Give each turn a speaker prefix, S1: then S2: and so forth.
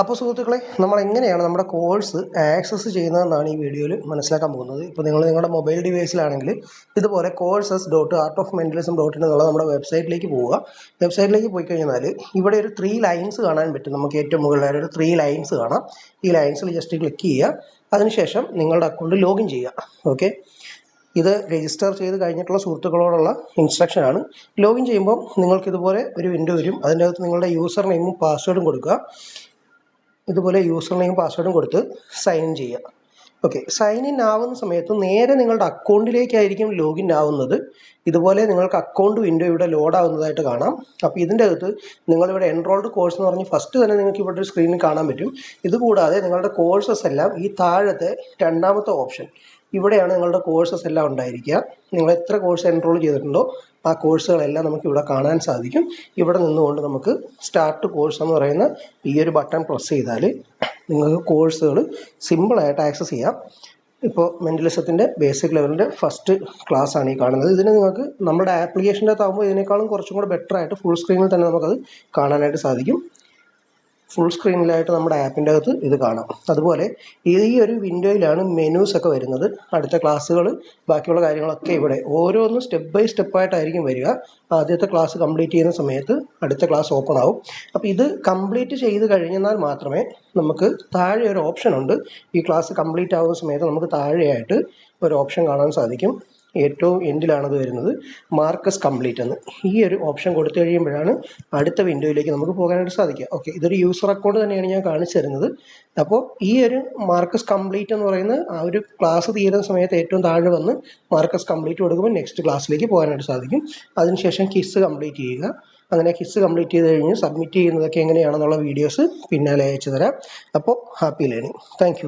S1: അപ്പോൾ സുഹൃത്തുക്കളെ, നമ്മൾ എങ്ങനെയാണ് നമ്മുടെ കോഴ്സ് ആക്സസ് ചെയ്യുന്നതെന്നാണ് ഈ വീഡിയോയിൽ മനസ്സിലാക്കാൻ പോകുന്നത്. ഇപ്പോൾ നിങ്ങൾ നിങ്ങളുടെ മൊബൈൽ ഡിവൈസിലാണെങ്കിൽ ഇതുപോലെ courses.artofmentalism.in എന്നുള്ള നമ്മുടെ വെബ്സൈറ്റിലേക്ക് പോവുക. വെബ്സൈറ്റിലേക്ക് പോയി കഴിഞ്ഞാൽ ഇവിടെ ഒരു 3 ലൈൻസ് കാണാൻ പറ്റും. നമുക്ക് ഏറ്റവും മുകളിലായിട്ട് ഒരു 3 ലൈൻസ് കാണാം. ഈ ലൈൻസിൽ ജസ്റ്റ് ക്ലിക്ക് ചെയ്യുക. അതിനുശേഷം നിങ്ങളുടെ അക്കൗണ്ട് ലോഗിൻ ചെയ്യുക. ഓക്കെ, ഇത് രജിസ്റ്റർ ചെയ്ത് കഴിഞ്ഞിട്ടുള്ള സുഹൃത്തുക്കളോടുള്ള ഇൻസ്ട്രക്ഷനാണ്. ലോഗിൻ ചെയ്യുമ്പോൾ നിങ്ങൾക്ക് ഇതുപോലെ ഒരു വിൻഡോ വരും. അതിൻ്റെ അകത്ത് നിങ്ങളുടെ യൂസർ നെയിമും പാസ്വേഡും കൊടുക്കുക. ഇതുപോലെ യൂസർ നെയിം പാസ്വേഡും കൊടുത്ത് സൈൻ ഇൻ ചെയ്യുക. ഓക്കെ, സൈൻ ഇൻ ആവുന്ന സമയത്ത് നേരെ നിങ്ങളുടെ അക്കൗണ്ടിലേക്കായിരിക്കും ലോഗിൻ ആവുന്നത്. ഇതുപോലെ നിങ്ങൾക്ക് അക്കൗണ്ട് വിൻഡോ ഇവിടെ ലോഡ് ആവുന്നതായിട്ട് കാണാം. അപ്പോൾ ഇതിൻ്റെ അകത്ത് നിങ്ങളിവിടെ എൻറോൾഡ് കോഴ്സ് എന്ന് പറഞ്ഞ് ഫസ്റ്റ് തന്നെ നിങ്ങൾക്ക് ഇവിടെ ഒരു സ്ക്രീനിൽ കാണാൻ പറ്റും. ഇതുകൂടാതെ നിങ്ങളുടെ കോഴ്സസ് എല്ലാം ഈ താഴത്തെ രണ്ടാമത്തെ ഓപ്ഷൻ ഇവിടെയാണ് നിങ്ങളുടെ കോഴ്സസ് എല്ലാം ഉണ്ടായിരിക്കുക. നിങ്ങൾ എത്ര കോഴ്സ് എൻറോൾ ചെയ്തിട്ടുണ്ടോ ആ കോഴ്സുകളെല്ലാം നമുക്ക് ഇവിടെ കാണാൻ സാധിക്കും. ഇവിടെ നിന്നുകൊണ്ട് നമുക്ക് സ്റ്റാർട്ട് കോഴ്സ് എന്ന് പറയുന്ന ഈ ഒരു ബട്ടൺ പ്രസ് ചെയ്താൽ നിങ്ങൾക്ക് കോഴ്സുകൾ സിമ്പിളായിട്ട് ആക്സസ് ചെയ്യാം. ഇപ്പോൾ മെൻ്റലിസത്തിൻ്റെ ബേസിക് ലെവലിൻ്റെ ഫസ്റ്റ് ക്ലാസ് ആണ് ഈ കാണുന്നത്. ഇതിന് നിങ്ങൾക്ക് നമ്മുടെ ആപ്ലിക്കേഷൻ്റെ അകത്താകുമ്പോൾ ഇതിനേക്കാളും കുറച്ചും കൂടെ ബെറ്റർ ആയിട്ട് ഫുൾ സ്ക്രീനിൽ തന്നെ നമുക്കത് കാണാനായിട്ട് സാധിക്കും. ഫുൾ സ്ക്രീനിലായിട്ട് നമ്മുടെ ആപ്പിൻ്റെ അകത്ത് ഇത് കാണാം. അതുപോലെ ഈ ഒരു വിൻഡോയിലാണ് മെനൂസ് ഒക്കെ വരുന്നത്. അടുത്ത ക്ലാസ്സുകൾ, ബാക്കിയുള്ള കാര്യങ്ങളൊക്കെ ഇവിടെ ഓരോന്നും സ്റ്റെപ്പ് ബൈ സ്റ്റെപ്പായിട്ടായിരിക്കും വരിക. ആദ്യത്തെ ക്ലാസ് കംപ്ലീറ്റ് ചെയ്യുന്ന സമയത്ത് അടുത്ത ക്ലാസ് ഓപ്പൺ ആവും. അപ്പോൾ ഇത് കംപ്ലീറ്റ് ചെയ്ത് കഴിഞ്ഞാൽ മാത്രമേ നമുക്ക് താഴെ ഒരു ഓപ്ഷൻ ഉണ്ട്. ഈ ക്ലാസ് കംപ്ലീറ്റ് ആവുന്ന സമയത്ത് നമുക്ക് താഴെയായിട്ട് ഒരു ഓപ്ഷൻ കാണാൻ സാധിക്കും. ഏറ്റവും എൻഡിലാണത് വരുന്നത്, മാർക്കസ് കംപ്ലീറ്റ് എന്ന്. ഈ ഒരു ഓപ്ഷൻ കൊടുത്തു കഴിയുമ്പോഴാണ് അടുത്ത വിൻഡോയിലേക്ക് നമുക്ക് പോകാനായിട്ട് സാധിക്കുക. ഓക്കെ, ഇതൊരു യൂസർ അക്കൗണ്ട് തന്നെയാണ് ഞാൻ കാണിച്ചു തരുന്നത്. അപ്പോൾ ഈ ഒരു മാർക്കസ് കംപ്ലീറ്റ് എന്ന് പറയുന്ന ആ ഒരു ക്ലാസ് തീരുന്ന സമയത്ത് ഏറ്റവും താഴെ വന്ന് മാർക്കസ് കംപ്ലീറ്റ് കൊടുക്കുമ്പോൾ നെക്സ്റ്റ് ക്ലാസ്സിലേക്ക് പോകാനായിട്ട് സാധിക്കും. അതിനുശേഷം കിസ് കംപ്ലീറ്റ് ചെയ്യുക. അങ്ങനെ കിസ് കംപ്ലീറ്റ് ചെയ്ത് കഴിഞ്ഞ് സബ്മിറ്റ് ചെയ്യുന്നതൊക്കെ എങ്ങനെയാണെന്നുള്ള വീഡിയോസ് പിന്നാലെ അയച്ചു തരാം. അപ്പോൾ ഹാപ്പി ലേണിംഗ്. താങ്ക്